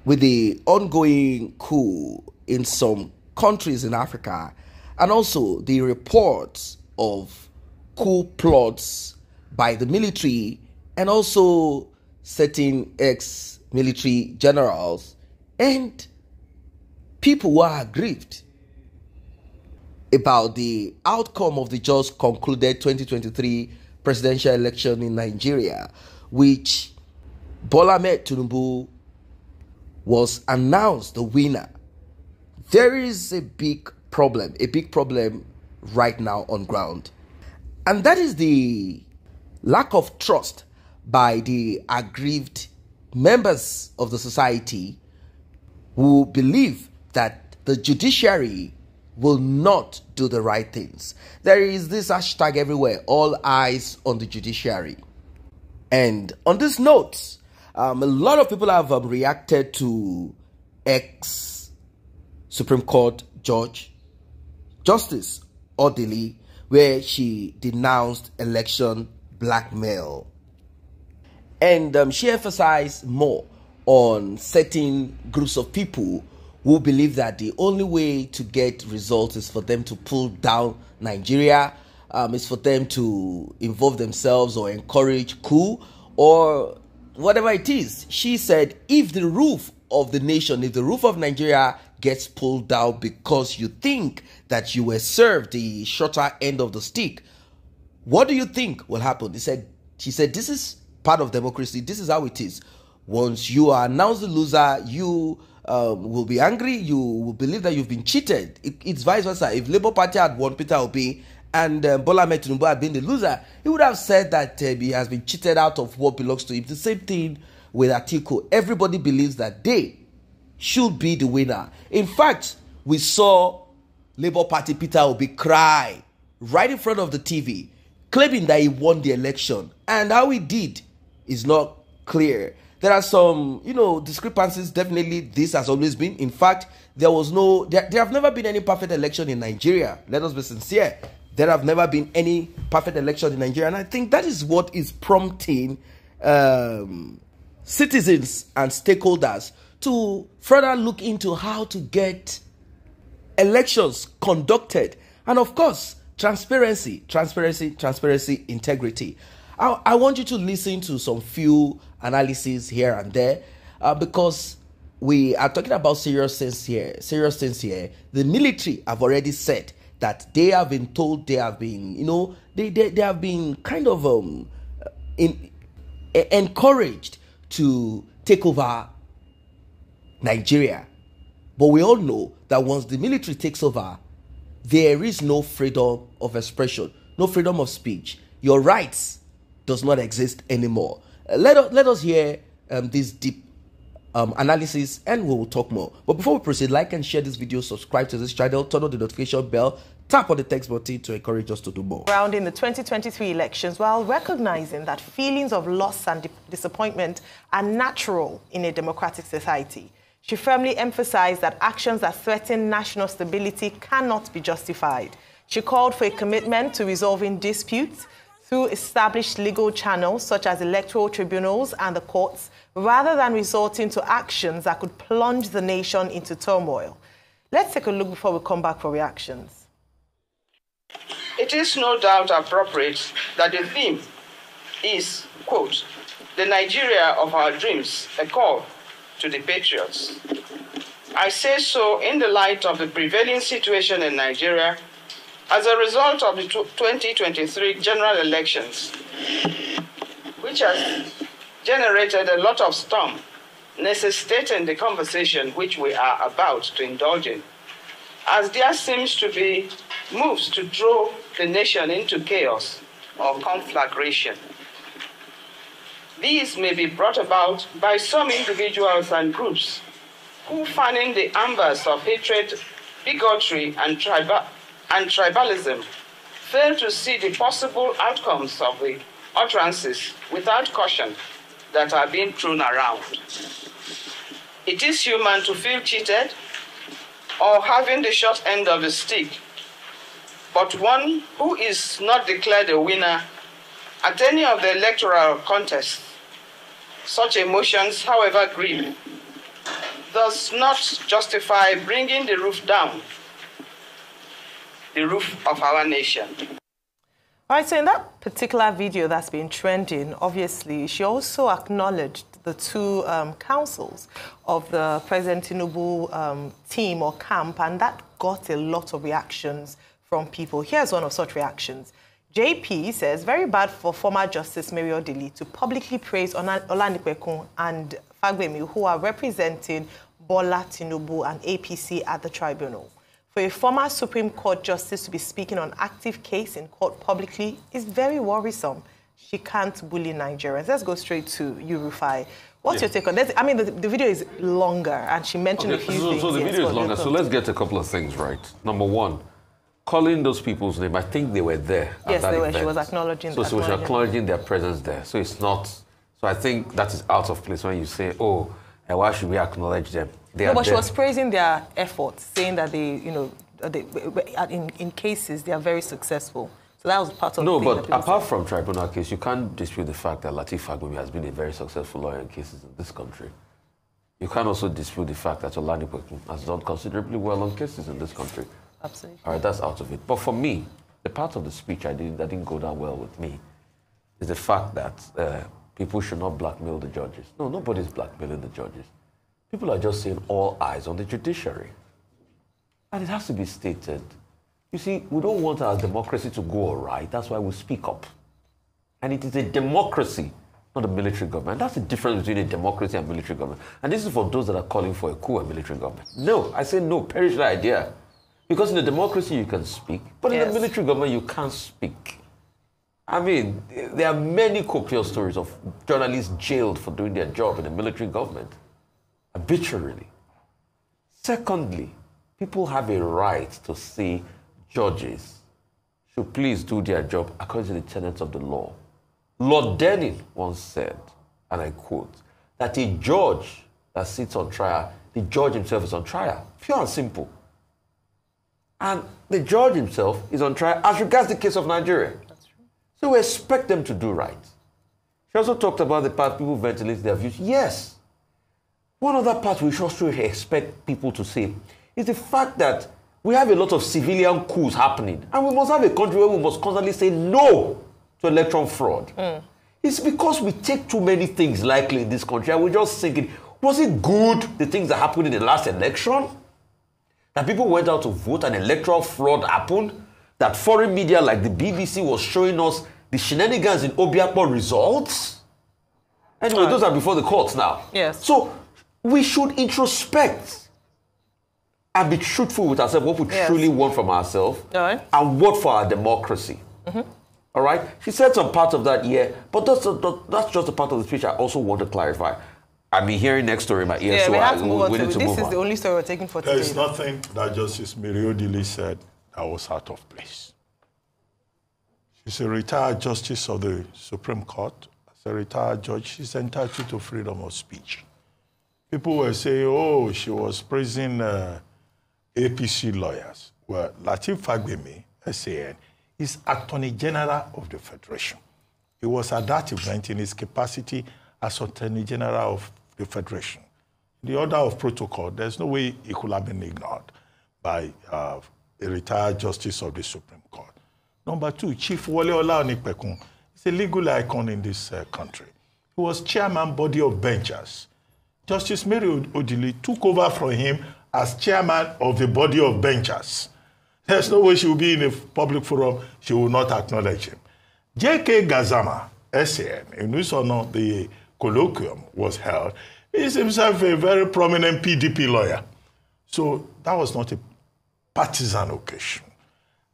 with the ongoing coup in some countries in Africa, and also the reports of coup plots by the military and also certain ex-military generals and people who are aggrieved about the outcome of the just concluded 2023 presidential election in Nigeria, which Bola Ahmed Tinubu was announced the winner. There is a big problem right now on ground. And that is the lack of trust by the aggrieved members of the society who believe that the judiciary will not do the right things. There is this hashtag everywhere, all eyes on the judiciary. And on this note, a lot of people have reacted to ex-Supreme Court Judge Justice Odili, where she denounced election blackmail. And she emphasized more on certain groups of people who believe that the only way to get results is for them to pull down Nigeria, is for them to involve themselves or encourage coup or whatever it is. She said, if the roof of the nation, if the roof of Nigeria gets pulled down because you think that you were served the shorter end of the stick, what do you think will happen? She said, this is part of democracy. This is how it is. Once you are announced the loser, you will be angry. You will believe that you've been cheated. It's vice versa. If Labour Party had won Peter Obi and Bola Ahmed Tinubu had been the loser, he would have said that he has been cheated out of what belongs to him. The same thing with Atiku. Everybody believes that they should be the winner. In fact, we saw Labour Party Peter Obi cry right in front of the TV, claiming that he won the election. And how he did is not clear. There are some, discrepancies. Definitely, this has always been. In fact, there have never been any perfect election in Nigeria. Let us be sincere. There have never been any perfect election in Nigeria. And I think that is what is prompting citizens and stakeholders to further look into how to get elections conducted. And of course, transparency, integrity. I want you to listen to some few analyses here and there because we are talking about serious things here. The military have already said that they have been told, they have been, they have been kind of encouraged to take over Nigeria. But we all know that once the military takes over, there is no freedom of expression, no freedom of speech. Your rights does not exist anymore. Let us hear this deep analysis and we will talk more. But before we proceed, like and share this video, subscribe to this channel, turn on the notification bell, tap on the text button to encourage us to do more. Around in the 2023 elections, while recognizing that feelings of loss and disappointment are natural in a democratic society, she firmly emphasized that actions that threaten national stability cannot be justified. She called for a commitment to resolving disputes through established legal channels such as electoral tribunals and the courts, rather than resorting to actions that could plunge the nation into turmoil. Let's take a look before we come back for reactions. It is no doubt appropriate that the theme is, quote, the Nigeria of our dreams, a call to the patriots. I say so in the light of the prevailing situation in Nigeria as a result of the 2023 general elections, which has generated a lot of storm, necessitating the conversation which we are about to indulge in, as there seems to be moves to throw the nation into chaos or conflagration. These may be brought about by some individuals and groups who, fanning the embers of hatred, bigotry, and tribalism, fail to see the possible outcomes of the utterances without caution that are being thrown around. It is human to feel cheated or having the short end of the stick, but one who is not declared a winner at any of the electoral contests, such emotions, however grim, does not justify bringing the roof down, the roof of our nation. All right, so in that particular video that's been trending, obviously, she also acknowledged the two councils of the President Tinubu team or camp, and that got a lot of reactions from people. Here's one of such reactions. JP says, very bad for former Justice Mary Odili to publicly praise Olanipekun and Fagbemi, who are representing Bola Tinubu and APC at the tribunal. For a former Supreme Court justice to be speaking on active case in court publicly is very worrisome. She can't bully Nigerians. Let's go straight to you, Rufai. What's your take on this? I mean, the video is longer, and she mentioned a few things. So the video is longer, so let's get a couple of things right. Number one, calling those people's name, I think they were there at that event. She was acknowledging So she was acknowledging their presence there. So it's not, so I think that is out of place when you say, oh, why should we acknowledge them? No, but she was praising their efforts, saying that they, you know, in cases, they are very successful. So that was part of the thing. No, but apart from tribunal case, you can't dispute the fact that Lateef Fagbemi has been a very successful lawyer in cases in this country. You can't also dispute the fact that Olanipekun has done considerably well on cases in this country. Absolutely. All right, that's out of it. But for me, the part of the speech that didn't go down well with me is the fact that people should not blackmail the judges. No, nobody's blackmailing the judges. People are just saying all eyes on the judiciary. And it has to be stated. You see, we don't want our democracy to go all right. That's why we speak up. And it is a democracy, not a military government. That's the difference between a democracy and military government. And this is for those that are calling for a coup and military government. No, I say no, perish that idea. Because in a democracy, you can speak. But in a military government, you can't speak. I mean, there are many copious stories of journalists jailed for doing their job in a military government. Arbitrarily. Secondly, people have a right to say judges should please do their job according to the tenets of the law. Lord Denning once said, and I quote, that a judge that sits on trial, the judge himself is on trial. Pure and simple. And the judge himself is on trial as regards the case of Nigeria. That's true. So we expect them to do right. She also talked about the part people ventilate their views. Yes. One other part we should also expect people to say is the fact that we have a lot of civilian coups happening, and we must have a country where we must constantly say no to election fraud. It's because we take too many things lightly in this country, and we're just thinking, was it good, the things that happened in the last election? That people went out to vote and electoral fraud happened? That foreign media like the BBC was showing us the shenanigans in Obiakpo results? Anyway, those are before the courts now. Yes. So we should introspect and be truthful with ourselves, what we truly want from ourselves, and what for our democracy. All right? She said some parts of that, but that's just a part of the speech I also want to clarify. I've been hearing next story in my ear, so we need to move on. This is the only story we're taking for today. There is nothing that Justice Mary Odili said that was out of place. She's a retired justice of the Supreme Court. As a retired judge, she's entitled to freedom of speech. People were saying, oh, she was praising APC lawyers. Well, Lateef Fagbemi, SAN, is Attorney General of the Federation. He was at that event in his capacity as Attorney General of the Federation. In the order of protocol, there's no way he could have been ignored by a retired justice of the Supreme Court. Number two, Chief Wole Olanipekun is a legal icon in this country. He was chairman body of benchers. Justice Mary Odili took over from him as chairman of the body of benchers. There's no way she will be in a public forum, she will not acknowledge him. J.K. Gazama, SAN, in which honor the colloquium was held, is himself a very prominent PDP lawyer. So that was not a partisan occasion.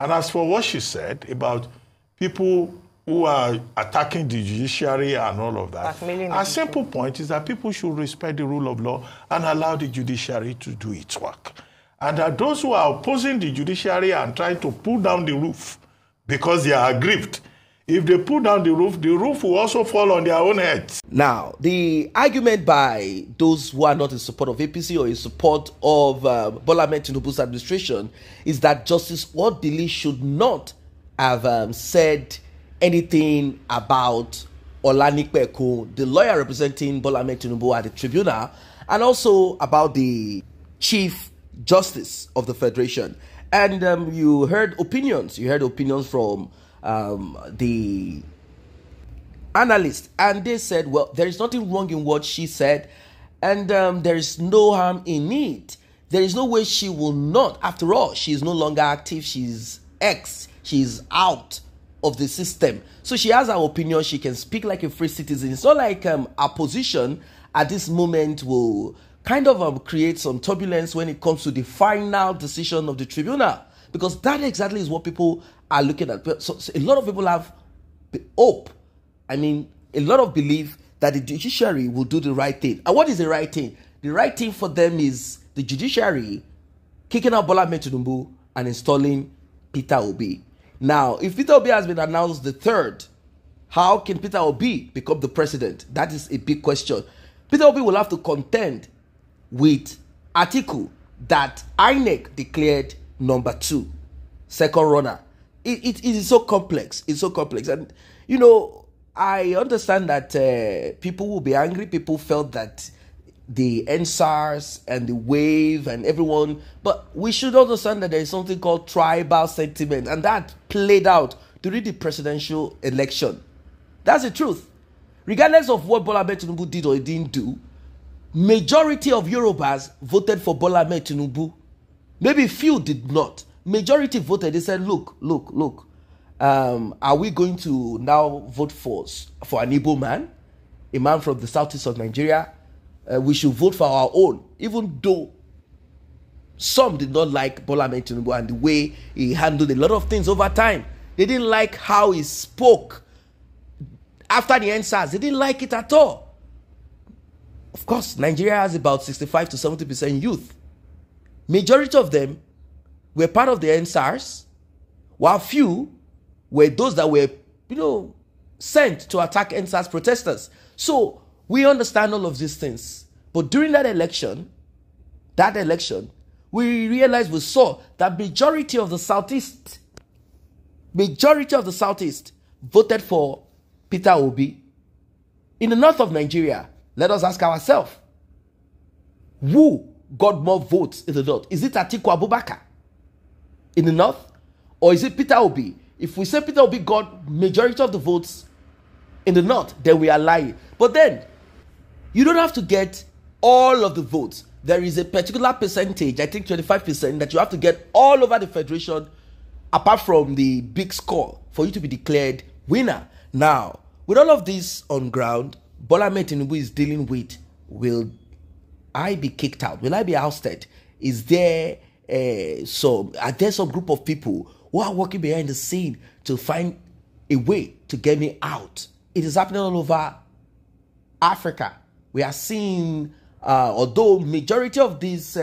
And as for what she said about people who are attacking the judiciary and all of that, a simple point is that people should respect the rule of law and allow the judiciary to do its work. And that those who are opposing the judiciary and trying to pull down the roof because they are aggrieved, if they pull down the roof will also fall on their own heads. Now, the argument by those who are not in support of APC or in support of Bola Ahmed Tinubu's administration is that Justice Odili should not have said anything about Olanipekun, the lawyer representing Bola Ahmed Tinubu at the tribunal, and also about the Chief Justice of the Federation. And you heard opinions. You heard opinions from the analysts, and they said, well, there is nothing wrong in what she said, and there is no harm in it. There is no way she will not. After all, she is no longer active. She's she's out of the system. So she has her opinion. She can speak like a free citizen. It's not like our position at this moment will kind of create some turbulence when it comes to the final decision of the tribunal, because that exactly is what people are looking at. So a lot of people have hope. I mean, a lot of belief that the judiciary will do the right thing. And what is the right thing? The right thing for them is the judiciary kicking out Bola Ahmed Tinubu and installing Peter Obi. Now, if Peter Obi has been announced the third, how can Peter Obi become the president? That is a big question. Peter Obi will have to contend with Atiku that INEC declared number 2, second runner. It is so complex. It's so complex. And, you know, I understand that people will be angry. People felt that the NSARS and the wave and everyone, but we should understand that there is something called tribal sentiment, and that played out during the presidential election. That's the truth. Regardless of what Bola Ahmed Tinubu did or he didn't do, majority of Yorubas voted for Bola Ahmed Tinubu. Maybe few did not. Majority voted. They said, look, are we going to now vote for an Igbo man, a man from the southeast of Nigeria? We should vote for our own, even though some did not like Bola Ahmed Tinubu and the way he handled a lot of things over time. They didn't like how he spoke after the NSAS. They didn't like it at all. Of course, Nigeria has about 65 to 70% youth. Majority of them were part of the NSARS, while few were those that were, sent to attack NSAS protesters. So we understand all of these things. But during that election, we realized, we saw that majority of the Southeast voted for Peter Obi. In the north of Nigeria, let us ask ourselves, who got more votes in the north? Is it Atiku Abubakar in the north? Or is it Peter Obi? If we say Peter Obi got majority of the votes in the north, then we are lying. But then, you don't have to get all of the votes. There is a particular percentage, I think 25%, that you have to get all over the federation, apart from the big score, for you to be declared winner. Now, with all of this on ground, Bola Ahmed Tinubu is dealing with, will I be kicked out? Will I be ousted? Is there are there some group of people who are working behind the scene to find a way to get me out? It is happening all over Africa. We are seeing, although majority of these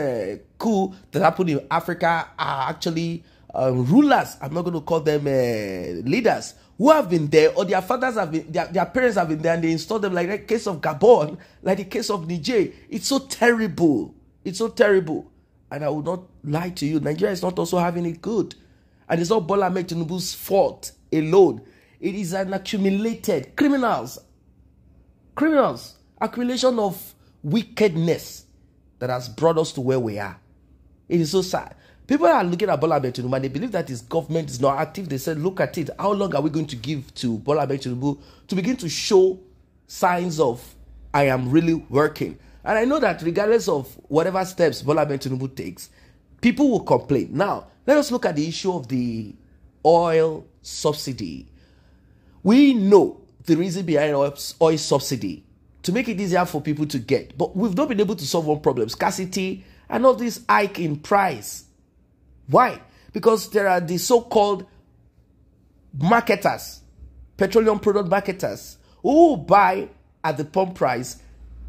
coups that happen in Africa are actually rulers, I'm not going to call them leaders, who have been there, or their fathers have been, their parents have been there, and they installed them, like the case of Gabon, like the case of Niger. It's so terrible. It's so terrible. And I will not lie to you, Nigeria is not also having it good. And it's not Bola Ahmed Tinubu's fault alone. It is an accumulated accumulation of wickedness that has brought us to where we are. It is so sad. People are looking at Bola Ahmed Tinubu and they believe that his government is not active. They said, look at it. How long are we going to give to Bola Ahmed Tinubu to begin to show signs of, I am really working? And I know that regardless of whatever steps Bola Ahmed Tinubu takes, people will complain. Now, let us look at the issue of the oil subsidy. We know the reason behind oil subsidy, to make it easier for people to get. But we've not been able to solve one problem, scarcity and all this hike in price. Why? Because there are the so-called marketers, petroleum product marketers, who buy at the pump price,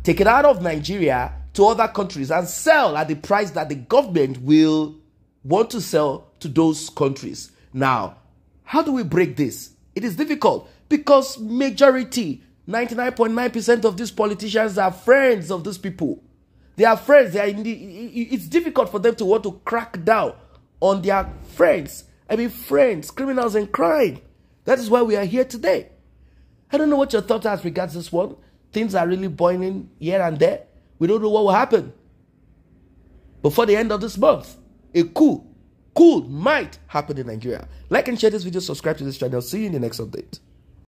take it out of Nigeria to other countries and sell at the price that the government will want to sell to those countries. Now, how do we break this? It is difficult because majority, 99.9% of these politicians are friends of these people. They are friends. It's difficult for them to want to crack down on their friends. I mean, friends, criminals and crime. That is why we are here today. I don't know what your thoughts are as regards this one. Things are really boiling here and there. We don't know what will happen. Before the end of this month, a coup might happen in Nigeria. Like and share this video, subscribe to this channel. See you in the next update.